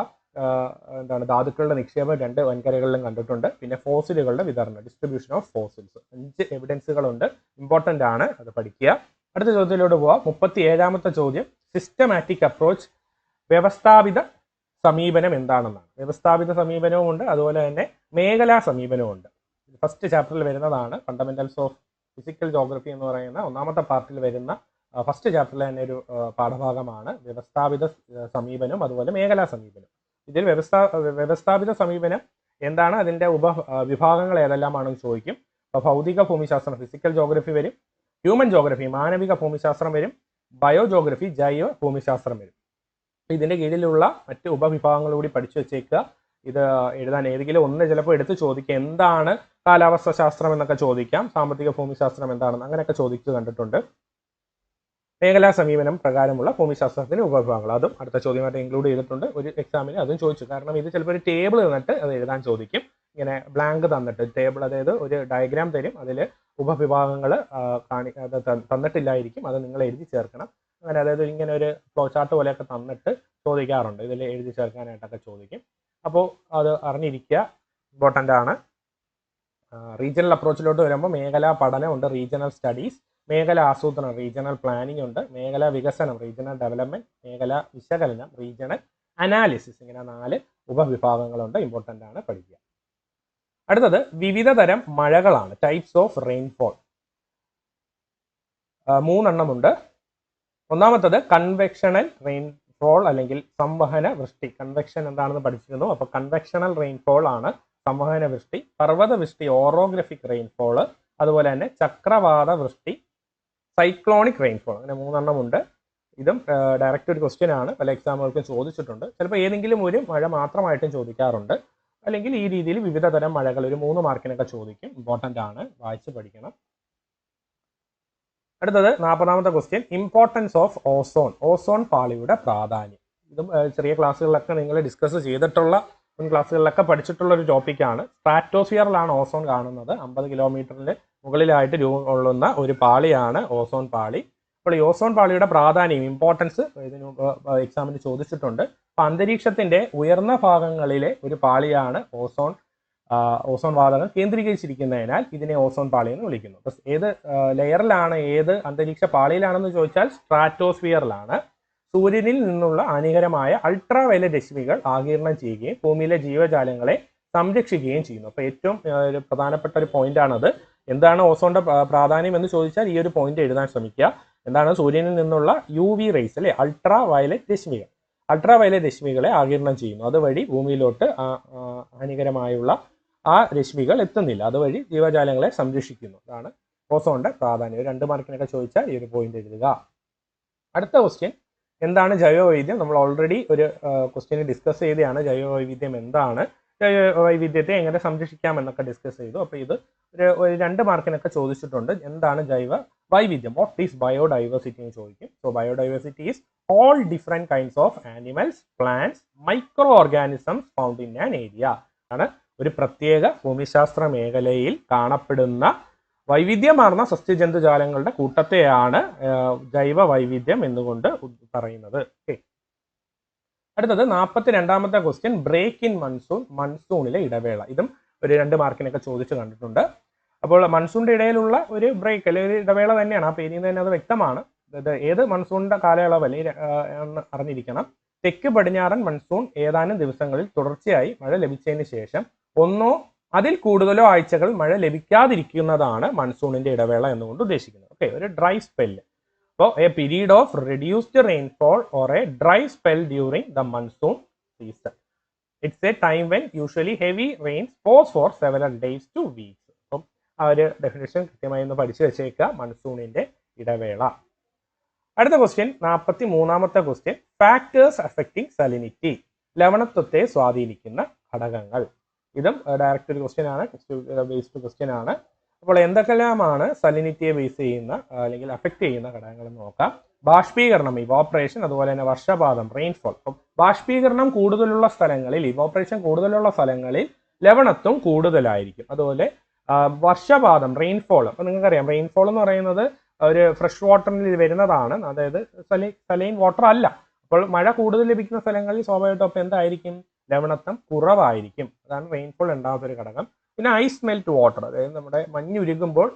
ധാതുക്കളുടെ നിക്ഷേപം 2 വൻകരകളിലും കണ്ടിട്ടുണ്ട്. പിന്നെ ഫോസിലുകളുടെ വിതരണം, ഡിസ്ട്രിബ്യൂഷൻ ഓഫ് ഫോസിൽസ്. 5 എവിഡൻസുകളുണ്ട്, ഇമ്പോർട്ടൻ്റ് ആണ്, അത് പഠിക്കുക. അടുത്ത ചോദ്യത്തിലോട്ട് പോവാം. 37ാമത്തെ ചോദ്യം സിസ്റ്റമാറ്റിക് അപ്രോച്ച്, വ്യവസ്ഥാപിത സമീപനം എന്താണെന്നാണ്. വ്യവസ്ഥാപിത സമീപനവും ഉണ്ട്, അതുപോലെ തന്നെ മേഖലാ സമീപനവും ഉണ്ട്. ഫസ്റ്റ് ചാപ്റ്ററിൽ വരുന്നതാണ്. ഫണ്ടമെന്റൽസ് ഓഫ് ഫിസിക്കൽ ജോഗ്രഫി എന്ന് പറയുന്ന 1ാമത്തെ പാർട്ടിൽ വരുന്ന ഫസ്റ്റ് ചാപ്റ്ററിൽ തന്നെ ഒരു പാഠഭാഗമാണ് വ്യവസ്ഥാപിത സമീപനം, അതുപോലെ മേഖലാ സമീപനം. ഇതിൽ വ്യവസ്ഥാപിത സമീപനം എന്താണ്, അതിൻ്റെ വിഭാഗങ്ങൾ ഏതെല്ലാമാണെന്ന് ചോദിക്കും. അപ്പോൾ ഭൗതിക ഭൂമിശാസ്ത്രം ഫിസിക്കൽ ജോഗ്രഫി വരും, ഹ്യൂമൻ ജോഗ്രഫി മാനവിക ഭൂമിശാസ്ത്രം വരും, ബയോ ജോഗ്രഫി ജൈവ ഭൂമിശാസ്ത്രം വരും. ഇതിൻ്റെ കീഴിലുള്ള മറ്റ് ഉപവിഭാഗങ്ങൾ കൂടി പഠിച്ചു വെച്ചേക്കുക. ഇത് എഴുതാൻ ഏതെങ്കിലും ഒന്ന് ചിലപ്പോൾ എടുത്ത് ചോദിക്കുക. എന്താണ് കാലാവസ്ഥ ശാസ്ത്രം എന്നൊക്കെ ചോദിക്കാം, സാമ്പത്തിക ഭൂമിശാസ്ത്രം എന്താണെന്ന് അങ്ങനെയൊക്കെ ചോദിച്ചു കണ്ടിട്ടുണ്ട്. മേഖലാ സമീപനം പ്രകാരമുള്ള ഭൂമിശാസ്ത്രത്തിന് ഉപവിഭാഗങ്ങൾ, അതും അടുത്ത ചോദ്യമായിട്ട് ഇൻക്ലൂഡ് ചെയ്തിട്ടുണ്ട്. ഒരു എക്സാമിന് അതും ചോദിച്ചു. കാരണം ഇത് ചിലപ്പോൾ ഒരു ടേബിൾ തന്നിട്ട് അത് എഴുതാൻ ചോദിക്കും. ഇങ്ങനെ ബ്ലാങ്ക് തന്നിട്ട് ടേബിൾ, അതായത് ഒരു ഡയഗ്രാം തരും, അതിൽ ഉപവിഭാഗങ്ങൾ തന്നിട്ടില്ലായിരിക്കും, അത് നിങ്ങൾ എഴുതി ചേർക്കണം. അങ്ങനെ അതായത് ഇങ്ങനെ ഒരു ഫ്ലോ ചാർട്ട് പോലെയൊക്കെ തന്നിട്ട് ചോദിക്കാറുണ്ട്, ഇതിൽ എഴുതി ചേർക്കാനായിട്ടൊക്കെ ചോദിക്കും. അപ്പോൾ അത് അറിഞ്ഞിരിക്കുക, ഇമ്പോർട്ടൻ്റ് ആണ്. റീജിയണൽ അപ്രോച്ചിലോട്ട് വരുമ്പോൾ മേഖലാ പഠനം ഉണ്ട്, റീജിയണൽ സ്റ്റഡീസ്, മേഖല ആസൂത്രണം റീജിയണൽ പ്ലാനിംഗ് ഉണ്ട്, മേഖലാ വികസനം റീജിയണൽ ഡെവലപ്മെന്റ്, മേഖലാ വിശകലനം റീജിയണൽ അനാലിസിസ്. ഇങ്ങനെ 4 ഉപവിഭാഗങ്ങളുണ്ട്, ഇമ്പോർട്ടൻ്റ് ആണ്, പഠിക്കുക. അടുത്തത് വിവിധ തരം മഴകളാണ്, ടൈപ്സ് ഓഫ് റെയിൻഫോൾ. 3 എണ്ണമുണ്ട്. ഒന്നാമത്തത് കൺവെക്ഷണൽ റെയിൻഫോൾ അല്ലെങ്കിൽ സംവഹന വൃഷ്ടി. കൺവെക്ഷൻ എന്താണെന്ന് പഠിച്ചിരുന്നു. അപ്പോൾ കൺവെക്ഷണൽ റെയിൻഫോൾ ആണ് സംവഹന വൃഷ്ടി. പർവ്വത വൃഷ്ടി ഓറോഗ്രഫിക് റെയിൻഫോൾ, അതുപോലെ തന്നെ ചക്രവാത വൃഷ്ടി, സൈക്ലോണിക് റെയിൻഫോൾ. അങ്ങനെ 3 എണ്ണമുണ്ട്. ഇതും ഡയറക്റ്റ് ഒരു ക്വസ്റ്റ്യൻ ആണ്, പല എക്സാമുകൾക്കും ചോദിച്ചിട്ടുണ്ട്. ചിലപ്പോൾ ഏതെങ്കിലും ഒരു മഴ മാത്രമായിട്ടും ചോദിക്കാറുണ്ട്, അല്ലെങ്കിൽ ഈ രീതിയിൽ വിവിധ തരം മഴകൾ ഒരു 3 മാർക്കിനൊക്കെ ചോദിക്കും, ഇമ്പോർട്ടൻ്റ് ആണ്, വായിച്ച് പഠിക്കണം. അടുത്തത് 40ാമത്തെ question importance of ozone, ozone പാളിയുടെ പ്രാധാന്യം. ഇതും ചെറിയ ക്ലാസ്സുകളിലൊക്കെ നിങ്ങൾ ഡിസ്കസ് ചെയ്തിട്ടുള്ള, മുൻ ക്ലാസ്സുകളിലൊക്കെ പഠിച്ചിട്ടുള്ള ഒരു ടോപ്പിക്കാണ്. സ്ട്രാറ്റോസ്ഫിയറിലാണ് ഓസോൺ കാണുന്നത്. 50 കിലോമീറ്ററിന് മുകളിലായിട്ട് കൊള്ളുന്ന ഒരു പാളിയാണ് ഓസോൺ പാളി. അപ്പോൾ ഈ ഓസോൺ പാളിയുടെ പ്രാധാന്യം, ഇമ്പോർട്ടൻസ് ഇതിന് എക്സാമിന് ചോദിച്ചിട്ടുണ്ട്. അപ്പം അന്തരീക്ഷത്തിന്റെ ഉയർന്ന ഭാഗങ്ങളിലെ ഒരു പാളിയാണ് ഓസോൺ വാതകം കേന്ദ്രീകരിച്ചിരിക്കുന്നതിനാൽ ഇതിനെ ഓസോൺ പാളി എന്ന് വിളിക്കുന്നു. ഏത് ലെയറിലാണ്, ഏത് അന്തരീക്ഷ പാളിയിലാണെന്ന് ചോദിച്ചാൽ സ്ട്രാറ്റോസ്ഫിയറിലാണ്. സൂര്യനിൽ നിന്നുള്ള ഹാനികരമായ അൾട്രാ വയലറ്റ് രശ്മികൾ ആഗിരണം ചെയ്യുകയും ഭൂമിയിലെ ജീവജാലങ്ങളെ സംരക്ഷിക്കുകയും ചെയ്യുന്നു. അപ്പോൾ ഏറ്റവും ഒരു പ്രധാനപ്പെട്ട ഒരു പോയിന്റ് ആണത്. എന്താണ് ഓസോണിന്റെ പ്രാധാന്യം എന്ന് ചോദിച്ചാൽ ഈ ഒരു പോയിന്റ് എഴുതാൻ ശ്രമിക്കുക. എന്താണ്? സൂര്യനിൽ നിന്നുള്ള UV റേസ് അല്ലെ, അൾട്രാ വയലറ്റ് രശ്മികൾ. അൾട്രാ വയലറ്റ് രശ്മികളെ ആഗിരണം ചെയ്യുന്നു. അതുവഴി ഭൂമിയിലോട്ട് ഹാനികരമായുള്ള ആ രശ്മികൾ എത്തുന്നില്ല. അതുവഴി ജീവജാലങ്ങളെ സംരക്ഷിക്കുന്നു. അതാണ് ഓസോണിന്റെ പ്രാധാന്യം. 2 മാർക്കിനൊക്കെ ചോദിച്ചാൽ ഈ ഒരു പോയിന്റ് എഴുതുക. അടുത്ത ക്വസ്റ്റ്യൻ, എന്താണ് ജൈവവൈവിധ്യം? നമ്മൾ ഓൾറെഡി ഒരു ക്വസ്റ്റ്യൻ ഡിസ്കസ് ചെയ്തതാണ്. ജൈവവൈവിധ്യം എന്താണ്, ജൈവവൈവിധ്യത്തെ എങ്ങനെ സംരക്ഷിക്കാം എന്നൊക്കെ ഡിസ്കസ് ചെയ്തു. അപ്പോൾ ഇത് ഒരു 2 മാർക്കിനൊക്കെ ചോദിച്ചിട്ടുണ്ട്. എന്താണ് ജൈവ വൈവിധ്യം? വാട്ട് ഈസ് ബയോഡൈവേഴ്സിറ്റി എന്ന് ചോദിക്കും. So biodiversity is all different kinds of animals, plants, microorganisms found in an area. ആണ് ഒരു പ്രത്യേക ഭൂമിശാസ്ത്ര മേഖലയിൽ കാണപ്പെടുന്ന വൈവിധ്യമാർന്ന സസ്യജന്തുജാലങ്ങളുടെ കൂട്ടത്തെയാണ് ജൈവ വൈവിധ്യം എന്നുകൊണ്ട് പറയുന്നത്. അടുത്തത് 42ാമത്തെ ക്വസ്റ്റ്യൻ, ബ്രേക്ക് ഇൻ മൺസൂൺ, മൺസൂണിലെ ഇടവേള. ഇതും ഒരു 2 മാർക്കിനൊക്കെ ചോദിച്ചു കണ്ടിട്ടുണ്ട്. അപ്പോൾ മൺസൂണിന്റെ ഇടയിലുള്ള ഒരു ബ്രേക്ക് അല്ലെങ്കിൽ ഒരു ഇടവേള തന്നെയാണ്. ആ പേരിൽ നിന്ന് തന്നെ അത് വ്യക്തമാണ്. ഏത് മൺസൂണിന്റെ കാലയളവ് എന്ന് അറിഞ്ഞിരിക്കണം. തെക്ക് പടിഞ്ഞാറൻ മൺസൂൺ ഏതാനും ദിവസങ്ങളിൽ തുടർച്ചയായി മഴ ലഭിച്ചതിന് ശേഷം ഒന്നോ അതിൽ കൂടുതലോ ആഴ്ചകൾ മഴ ലഭിക്കാതിരിക്കുന്നതാണ് മൺസൂണിന്റെ ഇടവേള എന്നുകൊണ്ട് ഉദ്ദേശിക്കുന്നത്. ഓക്കെ, ഒരു ഡ്രൈ സ്പെല്ല്. അപ്പോൾ a period of reduced rainfall or a dry spell during the monsoon season. It's a time when usually heavy rains falls for several days to weeks. അപ്പം ആ ഒരു ഡെഫിനേഷൻ കൃത്യമായി ഒന്ന് പഠിച്ചു വെച്ചേക്കുക, മൺസൂണിന്റെ ഇടവേള. അടുത്ത ക്വസ്റ്റ്യൻ, 43ാമത്തെ ക്വസ്റ്റ്യൻ, ഫാക്ടേഴ്സ് അഫക്റ്റിംഗ് സലിനിറ്റി. ലവണത്വത്തെ സ്വാധീനിക്കുന്ന ഘടകങ്ങൾ. ഇതും ഡയറക്റ്റ് ഒരു ക്വസ്റ്റ്യൻ ആണ്, ബേസ്ഡ് ക്വസ്റ്റ്യൻ ആണ്. അപ്പോൾ എന്തൊക്കെല്ലാമാണ് സലിനിറ്റിയെ ബേസ് ചെയ്യുന്ന അല്ലെങ്കിൽ അഫക്റ്റ് ചെയ്യുന്ന ഘടകങ്ങൾ എന്ന് നോക്കാം. ബാഷ്പീകരണം, ഇവോപ്പറേഷൻ, അതുപോലെ തന്നെ വർഷപാതം, റെയിൻഫോൾ. അപ്പം ബാഷ്പീകരണം കൂടുതലുള്ള സ്ഥലങ്ങളിൽ, ഇവോപ്പറേഷൻ കൂടുതലുള്ള സ്ഥലങ്ങളിൽ ലവണത്വം കൂടുതലായിരിക്കും. അതുപോലെ വർഷപാതം, റെയിൻഫോൾ. അപ്പം നിങ്ങൾക്കറിയാം റെയിൻഫോൾ എന്ന് പറയുന്നത് ഒരു ഫ്രഷ് വാട്ടറിൽ വരുന്നതാണ്, അതായത് സലൈൻ വാട്ടർ അല്ല. അപ്പോൾ മഴ കൂടുതൽ ലഭിക്കുന്ന സ്ഥലങ്ങളിൽ സ്വാഭാവികമായിട്ടും അപ്പം എന്തായിരിക്കും? ലവണത്വം കുറവായിരിക്കും. അതാണ് റെയിൻഫോൾ ഉണ്ടാകുന്ന ഒരു ഘടകം. പിന്നെ ഐസ് മെൽറ്റ് വാട്ടർ, അതായത് നമ്മുടെ മഞ്ഞ് ഉരുകുമ്പോൾ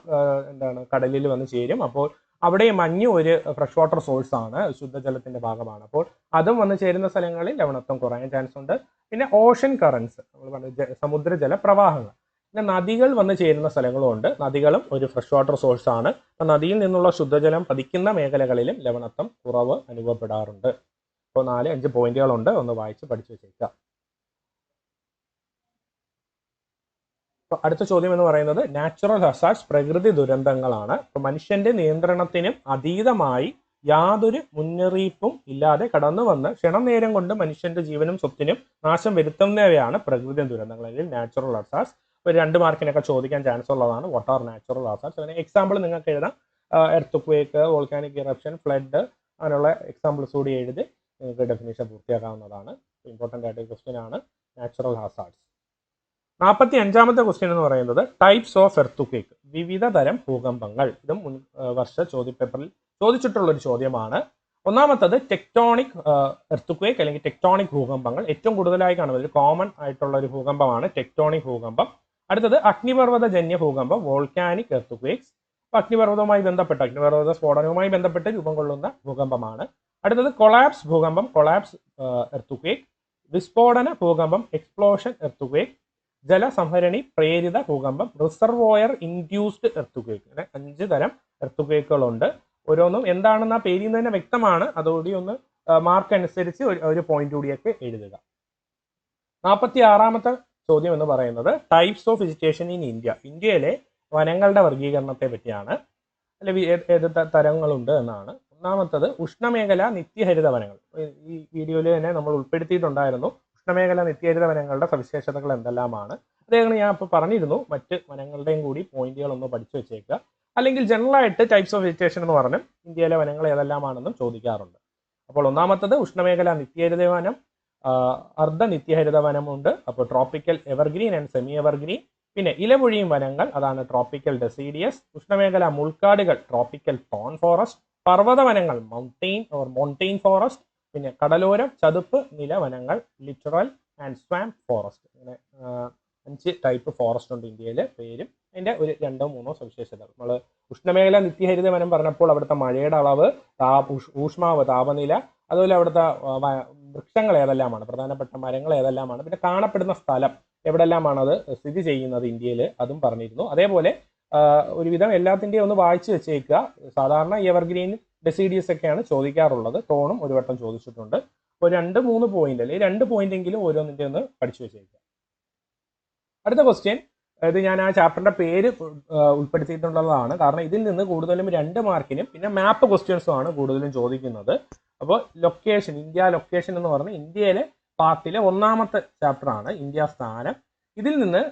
കടലിൽ വന്ന് ചേരും. അപ്പോൾ അവിടെ മഞ്ഞ് ഒരു ഫ്രഷ് വാട്ടർ സോഴ്സ് ആണ്, ശുദ്ധജലത്തിന്റെ ഭാഗമാണ്. അപ്പോൾ അതും വന്ന് ചേരുന്ന സ്ഥലങ്ങളിൽ ലവണത്വം കുറയാൻ ചാൻസ് ഉണ്ട്. പിന്നെ ഓഷൻ കറൻസ്, നമ്മൾ പറഞ്ഞ സമുദ്രജല പ്രവാഹങ്ങൾ. പിന്നെ നദികൾ വന്ന് ചേരുന്ന സ്ഥലങ്ങളുമുണ്ട്. നദികളും ഒരു ഫ്രഷ് വാട്ടർ സോഴ്സ് ആണ്. അപ്പോൾ നദിയിൽ നിന്നുള്ള ശുദ്ധജലം പതിക്കുന്ന മേഖലകളിലും ലവണത്വം കുറവ് അനുഭവപ്പെടാറുണ്ട്. അപ്പോൾ 4-5 പോയിന്റുകളുണ്ട്, ഒന്ന് വായിച്ച് പഠിച്ചു വെച്ചേക്കുക. അടുത്ത ചോദ്യം എന്ന് പറയുന്നത് നാച്ചുറൽ ഹസാർഡ്സ്, പ്രകൃതി ദുരന്തങ്ങളാണ്. അപ്പോൾ മനുഷ്യന്റെ നിയന്ത്രണത്തിനും അതീതമായി യാതൊരു മുന്നറിയിപ്പും ഇല്ലാതെ കടന്നു വന്ന് ക്ഷണനേരം കൊണ്ട് മനുഷ്യന്റെ ജീവനും സ്വത്തിനും നാശം വരുത്തുന്നവയാണ് പ്രകൃതി ദുരന്തങ്ങൾ അല്ലെങ്കിൽ നാച്ചുറൽ ഹസാർഡ്സ്. ഒരു 2 മാർക്കിനൊക്കെ ചോദിക്കാൻ ചാൻസ് ഉള്ളതാണ്. What are natural hazards? അതിന് എക്സാമ്പിൾ നിങ്ങൾക്ക് എഴുതാം. എർത്ത് വോൾക്കാനിക് ഇറപ്ഷൻ, ഫ്ലഡ്, അങ്ങനെയുള്ള എക്സാമ്പിൾസ് കൂടി എഴുതി നിങ്ങൾക്ക് ഡെഫിനേഷൻ പൂർത്തിയാക്കാവുന്നതാണ്. ഇമ്പോർട്ടൻ്റ് ആയിട്ട് ക്വസ്റ്റ്യൻ ആണ് നാച്ചുറൽ ഹസാർഡ്സ്. 45ാമത്തെ ക്വസ്റ്റ്യൻ എന്ന് പറയുന്നത് ടൈപ്സ് ഓഫ് എർത്തുക്വേക്ക്, വിവിധ തരം ഭൂകമ്പങ്ങൾ. ഇതും മുൻ വർഷ ചോദ്യപേപ്പറിൽ ചോദിച്ചിട്ടുള്ള ഒരു ചോദ്യമാണ്. ഒന്നാമത്തത് ടെക്ടോണിക് എർത്തുക്വേക്ക് അല്ലെങ്കിൽ ടെക്ടോണിക് ഭൂകമ്പങ്ങൾ. ഏറ്റവും കൂടുതലായി കാണുന്നത് ഒരു കോമൺ ആയിട്ടുള്ള ഒരു ഭൂകമ്പമാണ് ടെക്ടോണിക് ഭൂകമ്പം. അടുത്തത് അഗ്നിപർവ്വതജന്യ ഭൂകമ്പം, വോൾക്കാനിക് എർത്തുക്വേക്സ്. അഗ്നിപർവ്വതവുമായി ബന്ധപ്പെട്ട്, അഗ്നിപർവ്വത സ്ഫോടനവുമായി ബന്ധപ്പെട്ട് രൂപം കൊള്ളുന്ന ഭൂകമ്പമാണ്. അടുത്തത് കൊളാപ്സ് ഭൂകമ്പം, കൊളാപ്സ് എർത്തുക്വേക്ക്. വിസ്ഫോടന ഭൂകമ്പം, എക്സ്പ്ലോഷൻ എർത്തുക്വേക്ക്. ജലസംഭരണി പ്രേരിത ഭൂകമ്പം, റിസർവോയർ ഇൻഡ്യൂസ്ഡ് എർത്തുക്വേക്ക്. അങ്ങനെ 5 തരം എർത്തുക്വേക്കുകളുണ്ട്. ഓരോന്നും എന്താണെന്ന് ആ പേരിൽ നിന്ന് തന്നെ വ്യക്തമാണ്. അതോടെ ഒന്ന് മാർക്ക് അനുസരിച്ച് ഒരു പോയിന്റ് കൂടിയൊക്കെ എഴുതുക. 46ാമത്തെ ചോദ്യം എന്ന് പറയുന്നത് types of vegetation in India. ഇന്ത്യയിലെ വനങ്ങളുടെ വർഗീകരണത്തെ പറ്റിയാണ്, അല്ലെങ്കിൽ ഏത് തരങ്ങളുണ്ട് എന്നാണ്. ഒന്നാമത്തത് ഉഷ്ണമേഖല നിത്യഹരിത വനങ്ങൾ. ഈ വീഡിയോയിൽ തന്നെ നമ്മൾ ഉൾപ്പെടുത്തിയിട്ടുണ്ടായിരുന്നു. ഉഷ്ണമേഖല നിത്യഹരിത വനങ്ങളുടെ സവിശേഷതകൾ എന്തെല്ലാമാണ്. അതേപോലെ ഞാൻ ഇപ്പോൾ പറഞ്ഞിരുന്നു, മറ്റ് വനങ്ങളുടെയും കൂടി പോയിന്റുകളൊന്ന് പഠിച്ചു വെച്ചേക്കുക. അല്ലെങ്കിൽ ജനറൽ ആയിട്ട് ടൈപ്സ് ഓഫ് വെജിറ്റേഷൻ എന്ന് പറഞ്ഞും ഇന്ത്യയിലെ വനങ്ങൾ ഏതെല്ലാമാണെന്നും ചോദിക്കാറുണ്ട്. അപ്പോൾ ഒന്നാമത്തത് ഉഷ്ണമേഖല നിത്യഹരിത വനം, അർദ്ധ നിത്യഹരിത വനമുണ്ട്. അപ്പോൾ tropical evergreen and semi evergreen. പിന്നെ ഇലപൊഴിയും വനങ്ങൾ, അതാണ് ട്രോപ്പിക്കൽ ഡെസീഡിയസ്. ഉഷ്ണമേഖല മുൾക്കാടുകൾ, ട്രോപ്പിക്കൽ തോൺ ഫോറസ്റ്റ്. പർവ്വത വനങ്ങൾ, മൗണ്ടെയിൻ ഫോറസ്റ്റ്. പിന്നെ കടലോരം ചതുപ്പ് നിലവനങ്ങൾ, ലിറ്ററൽ ആൻഡ് സ്വാംപ് ഫോറസ്റ്റ്. അങ്ങനെ 5 ടൈപ്പ് ഫോറസ്റ്റ് ഉണ്ട് ഇന്ത്യയിൽ, പേരും അതിൻ്റെ ഒരു 2-3 സവിശേഷതകൾ. നമ്മൾ ഉഷ്ണമേഖല നിത്യഹരിത വനം പറഞ്ഞപ്പോൾ അവിടുത്തെ മഴയുടെ അളവ്, ഊഷ്മാവ്, താപനില, അതുപോലെ അവിടുത്തെ വൃക്ഷങ്ങൾ ഏതെല്ലാമാണ്, പ്രധാനപ്പെട്ട മരങ്ങൾ ഏതെല്ലാമാണ്, പിന്നെ കാണപ്പെടുന്ന സ്ഥലം എവിടെല്ലാമാണ് അത് സ്ഥിതി ചെയ്യുന്നത് ഇന്ത്യയിൽ, അതും പറഞ്ഞിരുന്നു. അതേപോലെ ഒരുവിധം എല്ലാത്തിൻ്റെയും ഒന്ന് വായിച്ചു വെച്ചേക്കുക. സാധാരണ എവർഗ്രീൻ ഡെസിഡിയസ് ഒക്കെയാണ് ചോദിക്കാറുള്ളത്. ടോണും ഒരു വട്ടം ചോദിച്ചിട്ടുണ്ട്. ഒരു 2-3 പോയിന്റ് അല്ലെങ്കിൽ 2 പോയിന്റ് എങ്കിലും ഓരോന്നിൻ്റെ ഒന്ന് പഠിച്ചു വെച്ചേക്കുക. അടുത്ത ക്വസ്റ്റ്യൻ, ഇത് ഞാൻ ആ ചാപ്റ്ററിന്റെ പേര് ഉൾപ്പെടുത്തിയിട്ടുള്ളതാണ്. കാരണം ഇതിൽ നിന്ന് കൂടുതലും 2 മാർക്കിനും പിന്നെ മാപ്പ് ക്വസ്റ്റ്യൻസും ആണ് കൂടുതലും ചോദിക്കുന്നത്. അപ്പോൾ ലൊക്കേഷൻ, ഇന്ത്യ ലൊക്കേഷൻ എന്ന് പറഞ്ഞാൽ ഇന്ത്യയിലെ പാർട്ടിലെ 1ാമത്തെ ചാപ്റ്റർ ആണ് ഇന്ത്യ സ്ഥാനം. ഇതിൽ നിന്ന്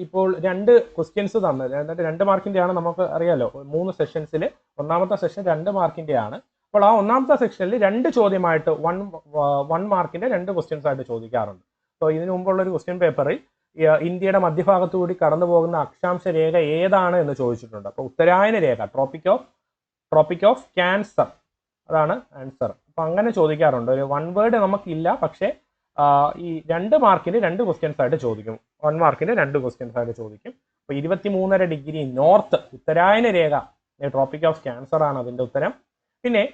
ഇപ്പോൾ 2 ക്വസ്റ്റ്യൻസ് തന്നത്, എന്നിട്ട് 2 മാർക്കിന്റെ ആണ്. നമുക്ക് അറിയാലോ 3 സെഷൻസിൽ 1ാമത്തെ സെഷൻ 2 മാർക്കിന്റെ ആണ്. അപ്പോൾ ആ 1ാമത്തെ സെക്ഷനിൽ 2 ചോദ്യമായിട്ട് 1 മാർക്കിന്റെ 2 ക്വസ്റ്റ്യൻസ് ആയിട്ട് ചോദിക്കാറുണ്ട്. അപ്പോൾ ഇതിനു മുമ്പുള്ള ഒരു ക്വസ്റ്റ്യൻ പേപ്പറിൽ ഇന്ത്യയുടെ മധ്യഭാഗത്തു കൂടി കടന്നു പോകുന്ന അക്ഷാംശ രേഖ ഏതാണ് എന്ന് ചോദിച്ചിട്ടുണ്ട്. അപ്പോൾ ഉത്തരായന രേഖ, ട്രോപ്പിക് ഓഫ് ക്യാൻസർ, അതാണ് ആൻസർ. അപ്പൊ അങ്ങനെ ചോദിക്കാറുണ്ട്. ഒരു 1 വേർഡ് നമുക്കില്ല, പക്ഷേ ഈ 2 മാർക്കിന് 2 ക്വസ്റ്റ്യൻസ് ആയിട്ട് ചോദിക്കും. 1 മാർക്കിന് 2 ക്വസ്റ്റ്യൻസ് ആയിട്ട് ചോദിക്കും. അപ്പോൾ 23.5 ഡിഗ്രി നോർത്ത് ഉത്തരായന രേഖ, ട്രോപ്പിക് ഓഫ് ക്യാൻസർ ആണ് അതിന്റെ ഉത്തരം. പിന്നെ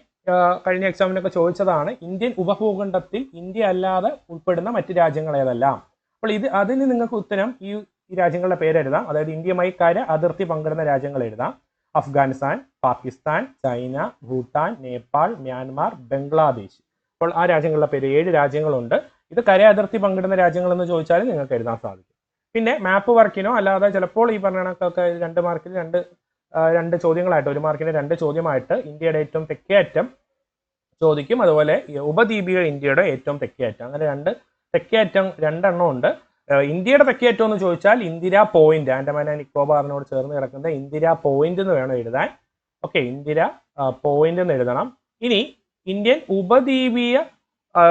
കഴിഞ്ഞ എക്സാമിനൊക്കെ ചോദിച്ചതാണ് ഇന്ത്യൻ ഉപഭൂഖണ്ഡത്തിൽ ഇന്ത്യ അല്ലാതെ ഉൾപ്പെടുന്ന മറ്റ് രാജ്യങ്ങൾ ഏതെല്ലാം. അപ്പോൾ അതിന് നിങ്ങൾക്ക് ഉത്തരം ഈ രാജ്യങ്ങളുടെ പേര് എഴുതാം. അതായത് ഇന്ത്യയുമായി അതിർത്തി പങ്കിടുന്ന രാജ്യങ്ങൾ എഴുതാം. Afghanistan, Pakistan, China, Bhutan, Nepal, Myanmar, Bangladesh. അപ്പോൾ ആ രാജ്യങ്ങളുടെ പേര് 7 രാജ്യങ്ങളുണ്ട്. ഇത് അതിർത്തി പങ്കിടുന്ന രാജ്യങ്ങൾ എന്ന് ചോദിച്ചാൽ നിങ്ങൾക്ക് എഴുതാൻ സാധിക്കും. പിന്നെ മാപ്പ് വർക്കിനോ അല്ലാതെ ചിലപ്പോൾ ഈ പറഞ്ഞ കണക്കൊക്കെ 2 മാർക്കിൽ 2 ചോദ്യങ്ങളായിട്ട്, 1 മാർക്കിന് 2 ചോദ്യമായിട്ട് ഇന്ത്യയുടെ ഏറ്റവും തെക്കേ അറ്റം ചോദിക്കും. അതുപോലെ ഉപദ്വീപിക ഇന്ത്യയുടെ ഏറ്റവും തെക്കേ അറ്റം, അങ്ങനെ 2 തെക്കേ അറ്റം 2 എണ്ണം ഉണ്ട്. ഇന്ത്യയുടെ തെക്കേ അറ്റം എന്ന് ചോദിച്ചാൽ ഇന്ദിരാ പോയിന്റ്, ആൻഡമാൻ ആൻഡ് നിക്കോബാറിനോട് ചേർന്ന് കിടക്കുന്ന ഇന്ദിരാ പോയിന്റ് എന്ന് വേണം എഴുതാൻ. ഓക്കെ, ഇന്ദിരാ പോയിന്റ് എന്ന് എഴുതണം. ഇനി ഇന്ത്യൻ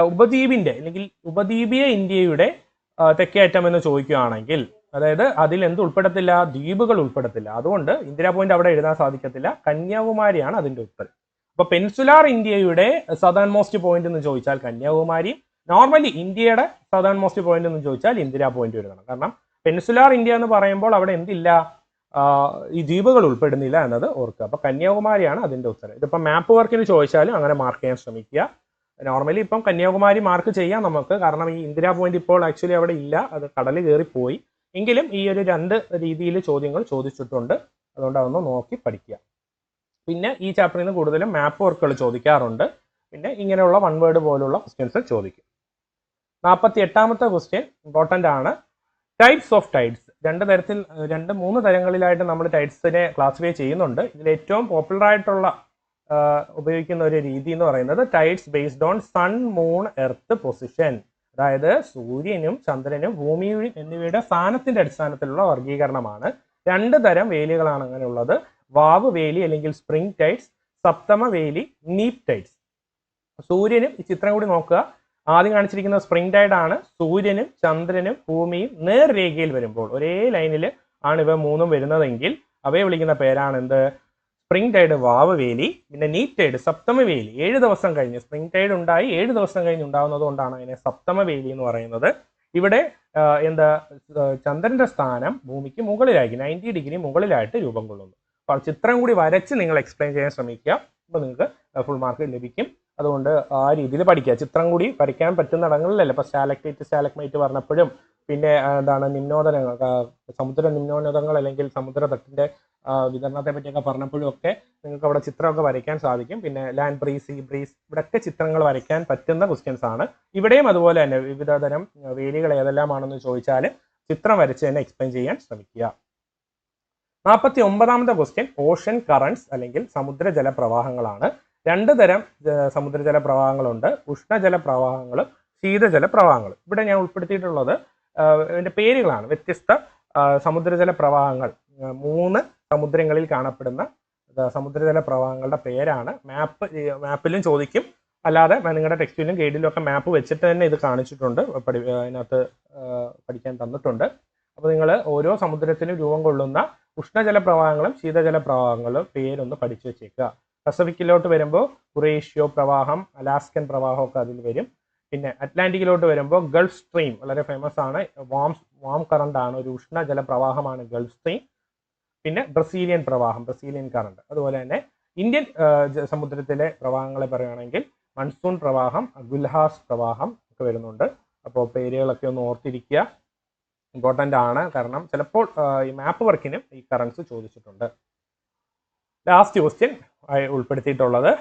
ഉപദ്വീപിന്റെ അല്ലെങ്കിൽ ഉപദ്വീപീയ ഇന്ത്യയുടെ തെക്കേ അറ്റം എന്ന് ചോദിക്കുകയാണെങ്കിൽ, അതായത് അതിൽ എന്ത് ഉൾപ്പെടത്തില്ല, ദ്വീപുകൾ ഉൾപ്പെടത്തില്ല. അതുകൊണ്ട് ഇന്ദിരാ പോയിന്റ് അവിടെ എഴുതാൻ സാധിക്കത്തില്ല. കന്യാകുമാരിയാണ് അതിന്റെ ഉത്തരം. അപ്പൊ പെൻസുലാർ ഇന്ത്യയുടെ സദേൺ മോസ്റ്റ് പോയിന്റ് എന്ന് ചോദിച്ചാൽ കന്യാകുമാരി. നോർമലി ഇന്ത്യയുടെ സദേൺ മോസ്റ്റ് പോയിന്റ് എന്ന് ചോദിച്ചാൽ ഇന്ദിരാ പോയിന്റ് എഴുതണം. കാരണം പെൻസുലാർ ഇന്ത്യ എന്ന് പറയുമ്പോൾ അവിടെ എന്തില്ല, ഈ ദ്വീപുകൾ ഉൾപ്പെടുന്നില്ല എന്നത് ഓർക്കുക. അപ്പൊ കന്യാകുമാരിയാണ് അതിന്റെ ഉത്തരം. ഇതിപ്പോ മാപ്പ് വർക്കിന് ചോദിച്ചാലും അങ്ങനെ മാർക്ക് ചെയ്യാൻ ശ്രമിക്കുക. നോർമലി ഇപ്പം കന്യാകുമാരി മാർക്ക് ചെയ്യാം നമുക്ക്, കാരണം ഈ ഇന്ദിരാ പോയിന്റ് ഇപ്പോൾ ആക്ച്വലി അവിടെ ഇല്ല, അത് കടലിൽ കയറിപ്പോയി. എങ്കിലും ഈ ഒരു 2 രീതിയിൽ ചോദ്യങ്ങൾ ചോദിച്ചിട്ടുണ്ട്. അതുകൊണ്ട് അതൊന്ന് നോക്കി പഠിക്കുക. പിന്നെ ഈ ചാപ്റ്ററിൽ നിന്ന് കൂടുതലും മാപ്പ് വർക്കുകൾ ചോദിക്കാറുണ്ട്. പിന്നെ ഇങ്ങനെയുള്ള 1 വേർഡ് പോലുള്ള ക്വസ്റ്റ്യൻസ് ചോദിക്കും. 48ാമത്തെ ക്വസ്റ്റ്യൻ ഇമ്പോർട്ടൻ്റ് ആണ്. Types of tides. 2-3 തരങ്ങളിലായിട്ട് നമ്മൾ ടൈഡ്സിനെ ക്ലാസിഫൈ ചെയ്യുന്നുണ്ട്. ഇതിൽ ഏറ്റവും പോപ്പുലർ ആയിട്ടുള്ള ഉപയോഗിക്കുന്ന ഒരു രീതി എന്ന് പറയുന്നത് tides based on sun, moon, earth position. അതായത് സൂര്യനും ചന്ദ്രനും ഭൂമിയും എന്നിവയുടെ സ്ഥാനത്തിന്റെ അടിസ്ഥാനത്തിലുള്ള വർഗീകരണമാണ്. 2 തരം വേലികളാണ് അങ്ങനെയുള്ളത്. വാവ് വേലി അല്ലെങ്കിൽ സ്പ്രിംഗ് ടൈഡ്സ്, സപ്തമ വേലി, നീപ് ടൈഡ്സ്. സൂര്യനും ഈ ചിത്രം കൂടി നോക്കുക. ആദ്യം കാണിച്ചിരിക്കുന്ന സ്പ്രിംഗ് ടൈഡ് ആണ്. സൂര്യനും ചന്ദ്രനും ഭൂമിയും നേർരേഖയിൽ വരുമ്പോൾ, ഒരേ ലൈനിൽ ആണ് ഇവ 3ഉം വരുന്നതെങ്കിൽ അവയെ വിളിക്കുന്ന പേരാണ് എന്ത്, സ്പ്രിംഗ് ടൈഡ് വാവ് വേലി. പിന്നെ നീപ് ടൈഡ് സപ്തമ വേലി, 7 ദിവസം കഴിഞ്ഞ് സ്പ്രിംഗ് ടൈഡ് ഉണ്ടായി 7 ദിവസം കഴിഞ്ഞ് ഉണ്ടാകുന്നത് കൊണ്ടാണ് അതിനെ സപ്തമ വേലി എന്ന് പറയുന്നത്. ഇവിടെ ചന്ദ്രന്റെ സ്ഥാനം ഭൂമിക്ക് മുകളിലായിരിക്കും, 90 ഡിഗ്രി മുകളിലായിട്ട് രൂപം കൊള്ളുന്നു. അപ്പോൾ ചിത്രം കൂടി വരച്ച് നിങ്ങൾ എക്സ്പ്ലെയിൻ ചെയ്യാൻ ശ്രമിക്കുക. അപ്പോൾ നിങ്ങൾക്ക് ഫുൾ മാർക്ക് ലഭിക്കും. അതുകൊണ്ട് ആ രീതിയിൽ പഠിക്കുക. ചിത്രം കൂടി വരയ്ക്കാൻ പറ്റുന്ന ഇടങ്ങളിലല്ല. ഇപ്പോൾ സ്റ്റാലക്മൈറ്റ് പറഞ്ഞപ്പോഴും പിന്നെ എന്താണ് നിമ്നോദനങ്ങൾ, സമുദ്ര നിമ്നോന്നതങ്ങൾ അല്ലെങ്കിൽ സമുദ്രതട്ടിന്റെ വിതരണത്തെ പറ്റിയൊക്കെ പറഞ്ഞപ്പോഴും ഒക്കെ നിങ്ങൾക്ക് അവിടെ ചിത്രമൊക്കെ വരയ്ക്കാൻ സാധിക്കും. പിന്നെ ലാൻഡ് ബ്രീസ്, സീ ബ്രീസ്, ഇവിടെയൊക്കെ ചിത്രങ്ങൾ വരയ്ക്കാൻ പറ്റുന്ന ക്വസ്റ്റ്യൻസ് ആണ്. ഇവിടെയും അതുപോലെ തന്നെ വിവിധ തരം വേലികൾ ഏതെല്ലാമാണെന്ന് ചോദിച്ചാൽ ചിത്രം വരച്ച് തന്നെ എക്സ്പ്ലെയിൻ ചെയ്യാൻ ശ്രമിക്കുക. 49ാമത്തെ ക്വസ്റ്റ്യൻ ഓഷൻ കറണ്ട്സ് അല്ലെങ്കിൽ സമുദ്രജല പ്രവാഹങ്ങളാണ്. 2 തരം സമുദ്രജല പ്രവാഹങ്ങളുണ്ട്, ഉഷ്ണജല പ്രവാഹങ്ങളും ശീതജല പ്രവാഹങ്ങളും. ഇവിടെ ഞാൻ ഉൾപ്പെടുത്തിയിട്ടുള്ളത് ഇതിന്റെ പേരുകളാണ്. വ്യത്യസ്ത സമുദ്രജല പ്രവാഹങ്ങൾ, 3 സമുദ്രങ്ങളിൽ കാണപ്പെടുന്ന സമുദ്രജല പ്രവാഹങ്ങളുടെ പേരാണ്. മാപ്പിലും ചോദിക്കും, അല്ലാതെ നിങ്ങളുടെ ടെക്സ്റ്റിലും ഗൈഡിലും ഒക്കെ മാപ്പ് വെച്ചിട്ട് തന്നെ ഇത് കാണിച്ചിട്ടുണ്ട്, അതിനകത്ത് പഠിക്കാൻ തന്നിട്ടുണ്ട്. അപ്പോൾ നിങ്ങൾ ഓരോ സമുദ്രത്തിലും രൂപം കൊള്ളുന്ന ഉഷ്ണജല പ്രവാഹങ്ങളും ശീതജല പ്രവാഹങ്ങളും പേരൊന്ന് പഠിച്ചു വെച്ചേക്കുക. പസഫിക്കിലോട്ട് വരുമ്പോൾ കുറേഷ്യോ പ്രവാഹം, അലാസ്കൻ പ്രവാഹം ഒക്കെ അതിൽ വരും. പിന്നെ അറ്റ്ലാന്റിക്കിലോട്ട് വരുമ്പോൾ ഗൾഫ് സ്ട്രീം വളരെ ഫേമസ് ആണ്, വാം കറണ്ട് ആണ്, ഒരു ഉഷ്ണജല പ്രവാഹമാണ് ഗൾഫ് സ്ട്രീം. പിന്നെ ബ്രസീലിയൻ പ്രവാഹം, ബ്രസീലിയൻ കറണ്ട്. അതുപോലെ തന്നെ ഇന്ത്യൻ സമുദ്രത്തിലെ പ്രവാഹങ്ങളെ പറയുകയാണെങ്കിൽ മൺസൂൺ പ്രവാഹം, ഗുൽഹാസ് പ്രവാഹം ഒക്കെ വരുന്നുണ്ട്. അപ്പോൾ പേരുകളൊക്കെ ഒന്ന് ഓർത്തിരിക്കുക, ഇമ്പോർട്ടൻ്റ് ആണ്. കാരണം ചിലപ്പോൾ ഈ മാപ്പ് വർക്കിനും ഈ കറൻസ് ചോദിച്ചിട്ടുണ്ട്. ലാസ്റ്റ് ക്വസ്റ്റ്യൻ ഉൾപ്പെടുത്തിയിട്ടുള്ളത്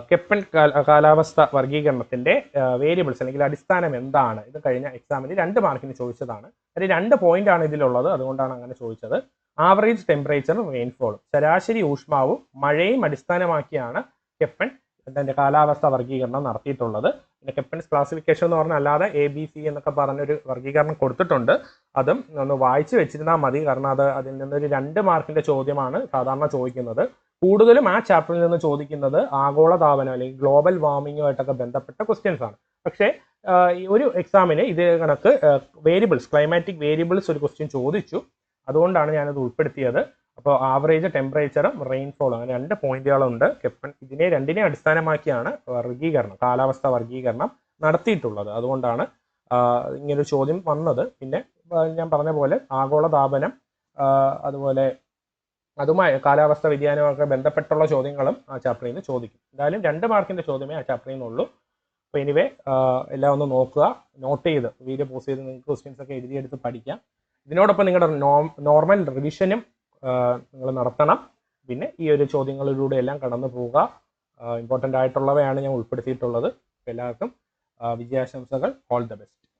കെപ്പൻ കാലാവസ്ഥ വർഗീകരണത്തിന്റെ വേരിയബിൾസ് അല്ലെങ്കിൽ അടിസ്ഥാനം എന്താണ്? ഇത് കഴിഞ്ഞ എക്സാമിന് 2 മാർക്കിന് ചോദിച്ചതാണ്. അത് 2 പോയിന്റ് ആണ് ഇതിലുള്ളത്, അതുകൊണ്ടാണ് അങ്ങനെ ചോദിച്ചത്. ആവറേജ് ടെമ്പറേച്ചറും റെയിൻഫോളും, ശരാശരി ഊഷ്മാവും മഴയും അടിസ്ഥാനമാക്കിയാണ് കെപ്പൻ തന്റെ കാലാവസ്ഥ വർഗീകരണം നടത്തിയിട്ടുള്ളത്. പിന്നെ കെപ്പൻസ് ക്ലാസിഫിക്കേഷൻ എന്ന് പറഞ്ഞാൽ അല്ലാതെ ABC എന്നൊക്കെ പറഞ്ഞൊരു വർഗീകരണം കൊടുത്തിട്ടുണ്ട്. അതും ഒന്ന് വായിച്ചു വെച്ചിരുന്നാൽ മതി, കാരണം അതിൽ നിന്നൊരു 2 മാർക്കിന്റെ ചോദ്യമാണ് സാധാരണ ചോദിക്കുന്നത്. കൂടുതലും ആ ചാപ്റ്ററിൽ നിന്ന് ചോദിക്കുന്നത് ആഗോളതാപനം അല്ലെങ്കിൽ ഗ്ലോബൽ വാർമിങ്ങുമായിട്ടൊക്കെ ബന്ധപ്പെട്ട ക്വസ്റ്റ്യൻസ് ആണ്. പക്ഷേ ഒരു എക്സാമിന് ഇത് കണക്ക് വേരിയബിൾസ്, ക്ലൈമാറ്റിക് വേരിയബിൾസ് ഒരു ക്വസ്റ്റ്യൻ ചോദിച്ചു, അതുകൊണ്ടാണ് ഞാനത് ഉൾപ്പെടുത്തിയത്. അപ്പോൾ ആവറേജ് ടെമ്പറേച്ചറും റെയിൻഫോളും, അങ്ങനെ 2 പോയിന്റുകളുണ്ട്. കെപ്പൻ ഇതിനെ രണ്ടിനെ അടിസ്ഥാനമാക്കിയാണ് വർഗീകരണം, കാലാവസ്ഥ വർഗീകരണം നടത്തിയിട്ടുള്ളത്. അതുകൊണ്ടാണ് ഇങ്ങനൊരു ചോദ്യം വന്നത്. പിന്നെ ഞാൻ പറഞ്ഞ പോലെ ആഗോളതാപനം, അതുപോലെ അതുമായി കാലാവസ്ഥ വ്യതിയാനമൊക്കെ ബന്ധപ്പെട്ടുള്ള ചോദ്യങ്ങളും ആ ചാപ്റ്ററിൽ നിന്ന് ചോദിക്കും. എന്തായാലും 2 മാർക്കിന്റെ ചോദ്യമേ ആ ചാപ്റ്ററിൽ നിന്നുള്ളൂ. അപ്പോൾ എനിവേ എല്ലാം ഒന്ന് നോക്കുക, നോട്ട് ചെയ്ത് വീഡിയോ പോസ്റ്റ് ചെയ്ത് നിങ്ങൾക്ക് ക്വസ്റ്റ്യൻസ് ഒക്കെ എഴുതിയെടുത്ത് പഠിക്കാം. ഇതിനോടൊപ്പം നിങ്ങളുടെ നോർമൽ റിവിഷനും നിങ്ങൾ നടത്തണം. പിന്നെ ഈ ഒരു ചോദ്യങ്ങളിലൂടെ എല്ലാം കടന്നു പോവുക. ഇമ്പോർട്ടൻ്റ് ആയിട്ടുള്ളവയാണ് ഞാൻ ഉൾപ്പെടുത്തിയിട്ടുള്ളത്. എല്ലാവർക്കും വിജയാശംസകൾ. All the best.